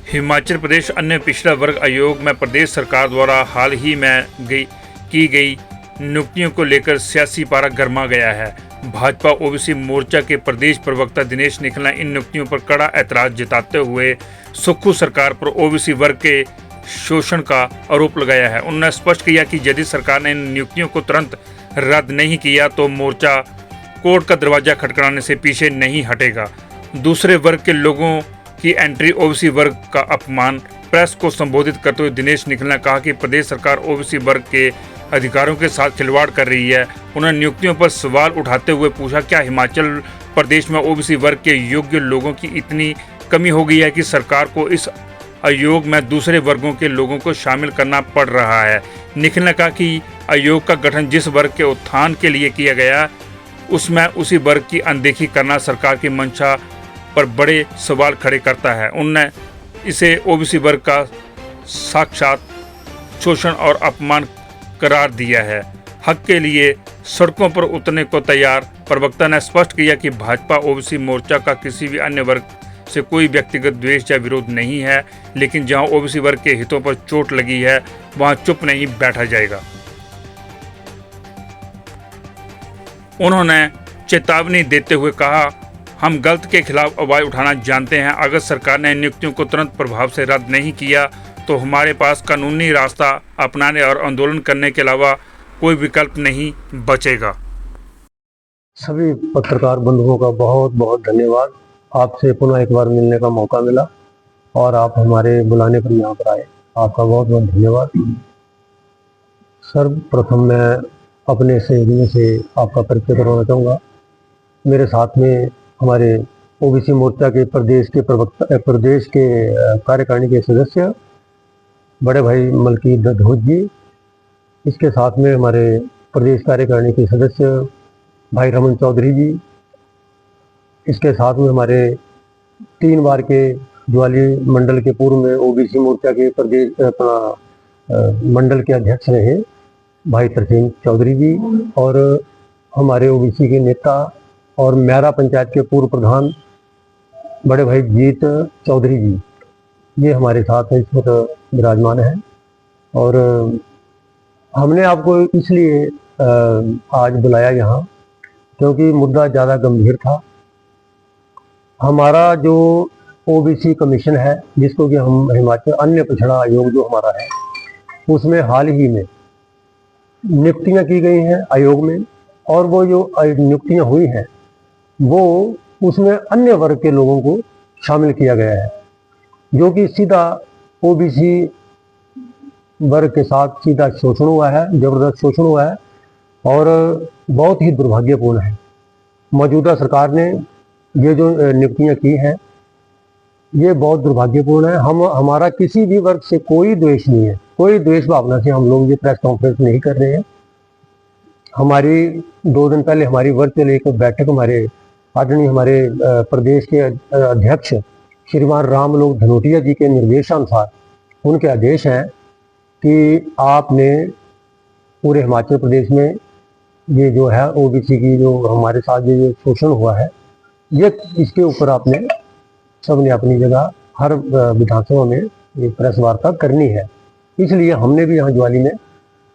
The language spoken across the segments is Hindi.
हिमाचल प्रदेश अन्य पिछड़ा वर्ग आयोग में प्रदेश सरकार द्वारा हाल ही में की गई नियुक्तियों को लेकर सियासी पारा गर्मा गया है। भाजपा ओबीसी मोर्चा के प्रदेश प्रवक्ता दिनेश निखिल ने इन नियुक्तियों पर कड़ा ऐतराज जताते हुए सुक्खू सरकार पर ओबीसी वर्ग के शोषण का आरोप लगाया है। उन्होंने स्पष्ट किया कि यदि सरकार ने इन नियुक्तियों को तुरंत रद्द नहीं किया तो मोर्चा कोर्ट का दरवाजा खटखटाने से पीछे नहीं हटेगा। दूसरे वर्ग के लोगों की एंट्री ओबीसी वर्ग का अपमान। प्रेस को संबोधित करते हुए दिनेश निखिल ने कहा कि प्रदेश सरकार ओबीसी वर्ग के अधिकारों के साथ खिलवाड़ कर रही है। उन्होंने नियुक्तियों पर सवाल उठाते हुए पूछा, क्या हिमाचल प्रदेश में ओबीसी वर्ग के योग्य लोगों की इतनी कमी हो गई है कि सरकार को इस आयोग में दूसरे वर्गों के लोगों को शामिल करना पड़ रहा है। निखिल ने कहा कि आयोग का गठन जिस वर्ग के उत्थान के लिए किया गया उसमें उसी वर्ग की अनदेखी करना सरकार की मंशा पर बड़े सवाल खड़े करता है। उन्होंने इसे ओबीसी वर्ग का साक्षात शोषण और अपमान करार दिया है। हक के लिए सड़कों पर उतरने को तैयार। प्रवक्ता ने स्पष्ट किया कि भाजपा ओबीसी मोर्चा का किसी भी अन्य वर्ग से कोई व्यक्तिगत द्वेष या विरोध नहीं है, लेकिन जहां ओबीसी वर्ग के हितों पर चोट लगी है वहां चुप नहीं बैठा जाएगा। उन्होंने चेतावनी देते हुए कहा, हम गलत के खिलाफ आवाज उठाना जानते हैं। अगर सरकार ने नियुक्तियों को तुरंत प्रभाव से रद्द नहीं किया तो हमारे पास कानूनी रास्ता अपनाने और आंदोलन करने के अलावा कोई विकल्प नहीं बचेगा। सभी पत्रकार बंधुओं का बहुत बहुत धन्यवाद। आपसे पुनः एक बार मिलने का मौका मिला और आप हमारे बुलाने पर यहाँ पर आए, आपका बहुत बहुत धन्यवाद। सर्वप्रथम मैं अपने सहयोगियों से आपका परिचय करवाना चाहूँगा। मेरे साथ में हमारे ओबीसी मोर्चा के प्रदेश के कार्यकारिणी के सदस्य बड़े भाई मलकीत दत्त जी, इसके साथ में हमारे प्रदेश कार्यकारिणी के सदस्य भाई रमन चौधरी जी, इसके साथ में हमारे 3 बार के ज्वाली मंडल के पूर्व में ओबीसी मोर्चा के प्रदेश मंडल के अध्यक्ष रहे भाई तरसेम चौधरी जी, और हमारे ओबीसी के नेता और मैरा पंचायत के पूर्व प्रधान बड़े भाई जीत चौधरी जी, ये हमारे साथ इस वक्त विराजमान हैं। और हमने आपको इसलिए आज बुलाया यहाँ क्योंकि मुद्दा ज़्यादा गंभीर था। हमारा जो ओबीसी कमीशन है, जिसको कि हम हिमाचल अन्य पिछड़ा आयोग जो हमारा है, उसमें हाल ही में नियुक्तियाँ की गई हैं आयोग में, और वो जो नियुक्तियाँ हुई हैं वो उसमें अन्य वर्ग के लोगों को शामिल किया गया है, जो कि सीधा ओबीसी वर्ग के साथ सीधा शोषण हुआ है, जबरदस्त शोषण हुआ है और बहुत ही दुर्भाग्यपूर्ण है। मौजूदा सरकार ने ये जो नियुक्तियां की हैं ये बहुत दुर्भाग्यपूर्ण है। हमारा किसी भी वर्ग से कोई द्वेष नहीं है, कोई द्वेष भावना से हम लोग ये प्रेस कॉन्फ्रेंस नहीं कर रहे हैं। हमारी 2 दिन पहले हमारी वर्चुअल एक बैठक हमारे आदरणीय हमारे प्रदेश के अध्यक्ष श्रीमान रामलोक धनोटिया जी के निर्देशानुसार उनके आदेश हैं कि आपने पूरे हिमाचल प्रदेश में ये जो है ओबीसी की जो हमारे साथ जो शोषण हुआ है, ये इसके ऊपर आपने सबने अपनी जगह हर विधानसभा में ये प्रेस वार्ता करनी है। इसलिए हमने भी यहाँ ज्वाली में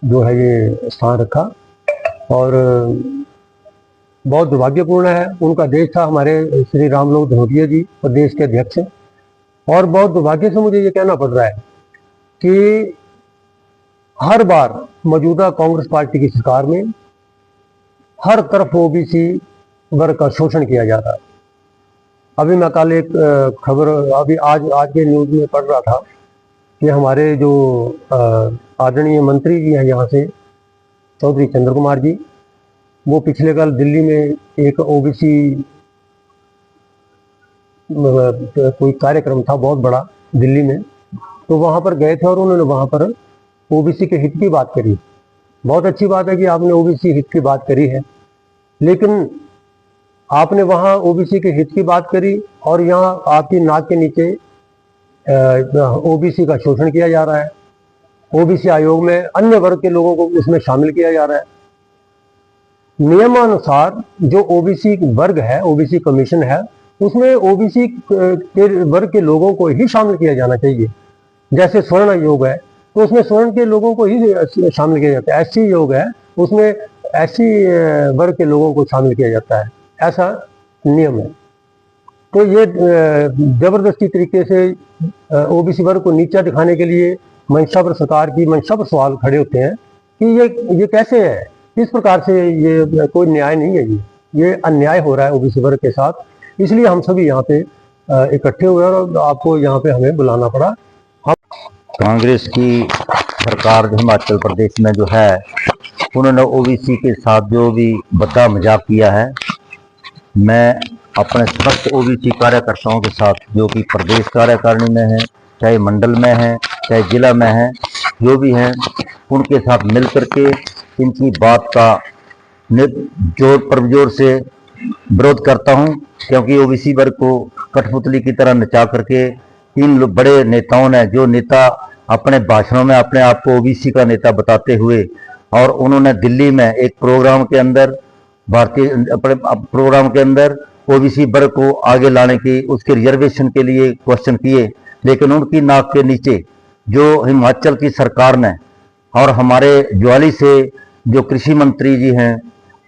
जो है ये स्थान रखा और बहुत दुर्भाग्यपूर्ण है। उनका आदेश था हमारे श्री रामलोक धनोटिया जी प्रदेश के अध्यक्ष, और बहुत दुर्भाग्य से मुझे ये कहना पड़ रहा है कि हर बार मौजूदा कांग्रेस पार्टी की सरकार में हर तरफ ओबीसी वर्ग का शोषण किया जा रहा है। अभी मैं कल एक खबर अभी आज के न्यूज में पढ़ रहा था कि हमारे जो आदरणीय मंत्री जी हैं यहाँ से चौधरी चंद्र कुमार जी, वो पिछले कल दिल्ली में एक ओबीसी कोई कार्यक्रम था बहुत बड़ा दिल्ली में, तो वहाँ पर गए थे और उन्होंने वहाँ पर ओबीसी के हित की बात करी। बहुत अच्छी बात है कि आपने ओबीसी हित की बात करी है, लेकिन आपने वहाँ ओबीसी के हित की बात करी और यहाँ आपकी नाक के नीचे ओबीसी का शोषण किया जा रहा है। ओबीसी आयोग में अन्य वर्ग के लोगों को उसमें शामिल किया जा रहा है। नियमानुसार जो ओबीसी वर्ग है, ओबीसी कमीशन है, उसमें ओबीसी के वर्ग के लोगों को ही शामिल किया जाना चाहिए। जैसे स्वर्ण आयोग है तो उसमें स्वर्ण के लोगों को ही शामिल किया जाता है, एससी योग है उसमें एससी वर्ग के लोगों को शामिल किया जाता है, ऐसा नियम है। तो ये जबरदस्ती तरीके से ओबीसी वर्ग को नीचा दिखाने के लिए मंशा पर सरकार की मंशा पर सवाल खड़े होते हैं कि ये कैसे है, किस प्रकार से ये कोई न्याय नहीं है, ये अन्याय हो रहा है ओबीसी वर्ग के साथ। इसलिए हम सभी यहाँ पे इकट्ठे हुए और आपको यहाँ पे हमें बुलाना पड़ा। कांग्रेस की सरकार हिमाचल प्रदेश में जो है उन्होंने ओबीसी के साथ जो भी बद्दा मजाक किया है, मैं अपने समस्त ओबीसी कार्यकर्ताओं के साथ जो कि प्रदेश कार्यकारिणी में है, चाहे मंडल में है, चाहे जिला में है, जो भी हैं उनके साथ मिल करके इनकी बात का जोर परजोर से विरोध करता हूं, क्योंकि ओबीसी वर्ग को कठपुतली की तरह नचा करके इन बड़े नेताओं ने, जो नेता अपने भाषणों में अपने आप को ओबीसी का नेता बताते हुए, और उन्होंने दिल्ली में एक प्रोग्राम के अंदर अपने प्रोग्राम के अंदर ओबीसी वर्ग को आगे लाने की, उसके रिजर्वेशन के लिए क्वेश्चन किए, लेकिन उनकी नाक के नीचे जो हिमाचल की सरकार ने और हमारे ज्वाली से जो कृषि मंत्री जी हैं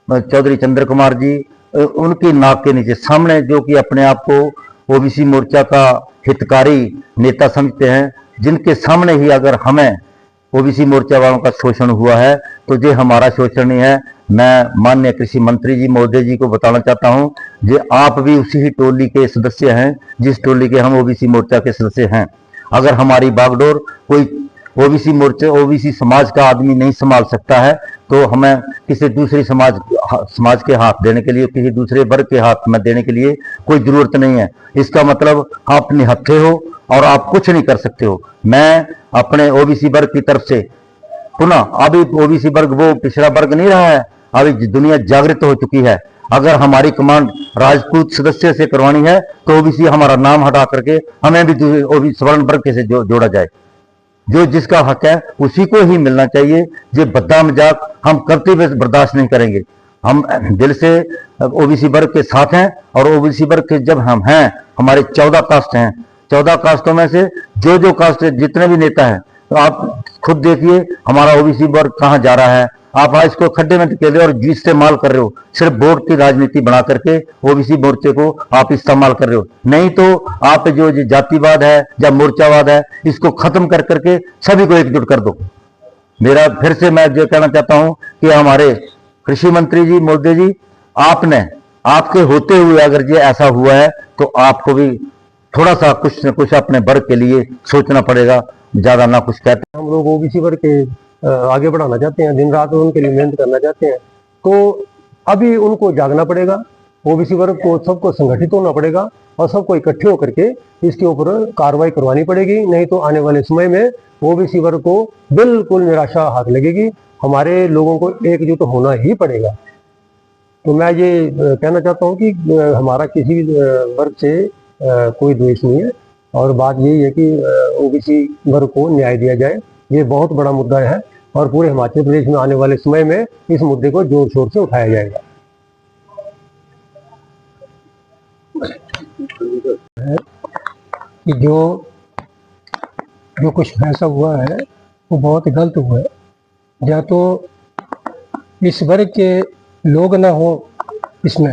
चौधरी चंद्र कुमार जी, उनकी नाक के नीचे सामने जो कि अपने आप को ओबीसी मोर्चा का हितकारी नेता समझते हैं, जिनके सामने ही अगर हमें ओबीसी मोर्चा वालों का शोषण हुआ है तो ये हमारा शोषण ही है। मैं माननीय कृषि मंत्री जी महोदय जी को बताना चाहता हूं, जे आप भी उसी ही टोली के सदस्य हैं जिस टोली के हम ओबीसी मोर्चा के सदस्य हैं। अगर हमारी बागडोर कोई ओबीसी मोर्चा, ओबीसी समाज का आदमी नहीं संभाल सकता है तो हमें किसी दूसरी समाज के हाथ देने के लिए, किसी दूसरे वर्ग के हाथ में देने के लिए कोई जरूरत नहीं है। इसका मतलब आप निहत्थे हो और आप कुछ नहीं कर सकते हो। मैं अपने ओबीसी वर्ग की तरफ से पुनः, अभी ओबीसी वर्ग वो पिछड़ा वर्ग नहीं रहा है, अभी दुनिया जागृत हो चुकी है। अगर हमारी कमांड राजपूत सदस्य से करवानी है तो ओबीसी हमारा नाम हटा करके हमें भी ओबीसी स्वर्ण वर्ग से जोड़ा जाए। जो जिसका हक है उसी को ही मिलना चाहिए। जो बद्दा मजाक हम करते हुए बर्दाश्त नहीं करेंगे। हम दिल से ओबीसी वर्ग के साथ हैं और ओबीसी वर्ग के जब हम हैं, हमारे 14 कास्ट हैं, 14 कास्टों में से जो कास्ट जितने भी नेता हैं, तो आप खुद देखिए हमारा ओबीसी वर्ग कहां जा रहा है। आप आज इसको खड्डे में धकेल रहे हो और इस्तेमाल कर रहे हो, सिर्फ वोट की राजनीति बना करके ओबीसी मोर्चे को आप इस्तेमाल कर रहे हो। नहीं तो आप जो जातिवाद है या मोर्चावाद है, इसको खत्म कर करके सभी को एकजुट कर दो। मेरा फिर से मैं जो कहना चाहता हूं कि हमारे कृषि मंत्री जी महोदय जी, आपने आपके होते हुए अगर ये ऐसा हुआ है तो आपको भी थोड़ा सा कुछ न कुछ अपने वर्ग के लिए सोचना पड़ेगा। ज्यादा ना कुछ कहते। हम लोग ओबीसी वर्ग के आगे बढ़ाना चाहते हैं, दिन रात उनके लिए मेहनत करना चाहते हैं, तो अभी उनको जागना पड़ेगा। ओबीसी वर्ग को सबको संगठित होना पड़ेगा और सबको इकट्ठे होकर के इसके ऊपर कार्रवाई करवानी पड़ेगी। नहीं तो आने वाले समय में ओबीसी वर्ग को बिल्कुल निराशा हाथ लगेगी। हमारे लोगों को एकजुट होना ही पड़ेगा। तो मैं ये कहना चाहता हूँ कि हमारा किसी भी वर्ग से कोई द्वेष नहीं है और बात यही है कि ओबीसी वर्ग को न्याय दिया जाए। ये बहुत बड़ा मुद्दा है और पूरे हिमाचल प्रदेश में आने वाले समय में इस मुद्दे को जोर शोर से उठाया जाएगा। कि जो कुछ फैसला हुआ है वो बहुत गलत हुआ है। या तो इस वर्ग के लोग ना हो इसमें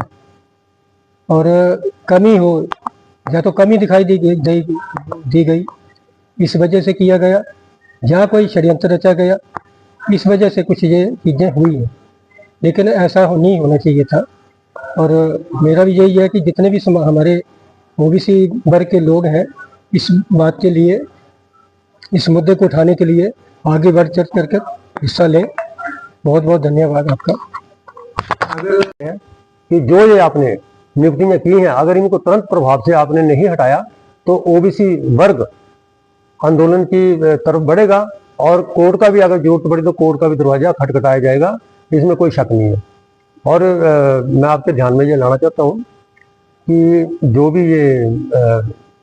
और कमी हो, या तो कमी दिखाई दी गई, इस वजह से किया गया, या कोई षड्यंत्र रचा गया, इस वजह से कुछ ये चीज़ें हुई हैं। लेकिन ऐसा नहीं होना चाहिए था। और मेरा भी यही है कि जितने भी हमारे ओबीसी वर्ग के लोग हैं, इस बात के लिए, इस मुद्दे को उठाने के लिए आगे बढ़ चढ़ करके हिस्सा लें। बहुत बहुत धन्यवाद आपका। अगर कि जो ये आपने नियुक्तियां की हैं, अगर इनको तुरंत प्रभाव से आपने नहीं हटाया तो ओबीसी वर्ग आंदोलन की तरफ बढ़ेगा और कोर्ट का भी अगर जरूरत पड़ी तो कोर्ट का भी दरवाजा खटखटाया जाएगा, इसमें कोई शक नहीं है। और मैं आपके ध्यान में ये लाना चाहता हूँ कि जो भी ये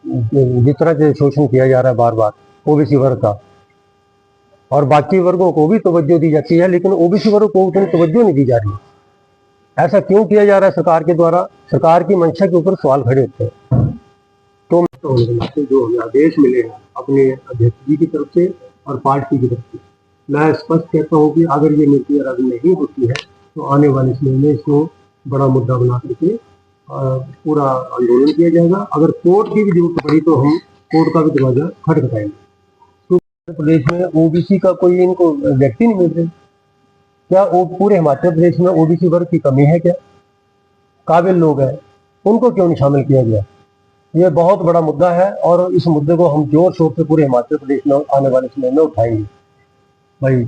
जिस तरह से शोषण किया जा रहा है बार बार ओबीसी वर्ग का, और बाकी वर्गों को भी तवज्जो दी जाती है, लेकिन ओबीसी वर्ग को उतनी तवज्जो नहीं दी जा रही। ऐसा क्यों किया जा रहा है सरकार के द्वारा? सरकार की मंशा के ऊपर सवाल खड़े होते हैं। तो जो हमें आदेश मिले हैं अपने अध्यक्ष जी की तरफ से और पार्टी की तरफ से, मैं स्पष्ट कहता हूँ कि अगर ये नीति रद्द नहीं होती है तो आने वाले समय में इसको बड़ा मुद्दा बना करके पूरा आंदोलन किया जाएगा। अगर कोर्ट की भी जरूरत पड़ी तो हम कोर्ट का भी दरवाजा खटखटाएंगे। तो प्रदेश में ओबीसी का कोई इनको व्यक्ति नहीं मिल रहे। क्या वो पूरे हिमाचल प्रदेश में ओबीसी वर्ग की कमी है? क्या काबिल लोग हैं उनको क्यों नहीं शामिल किया गया? ये बहुत बड़ा मुद्दा है और इस मुद्दे को हम जोर शोर से पूरे हिमाचल प्रदेश में आने वाले समय में उठाएंगे भाई।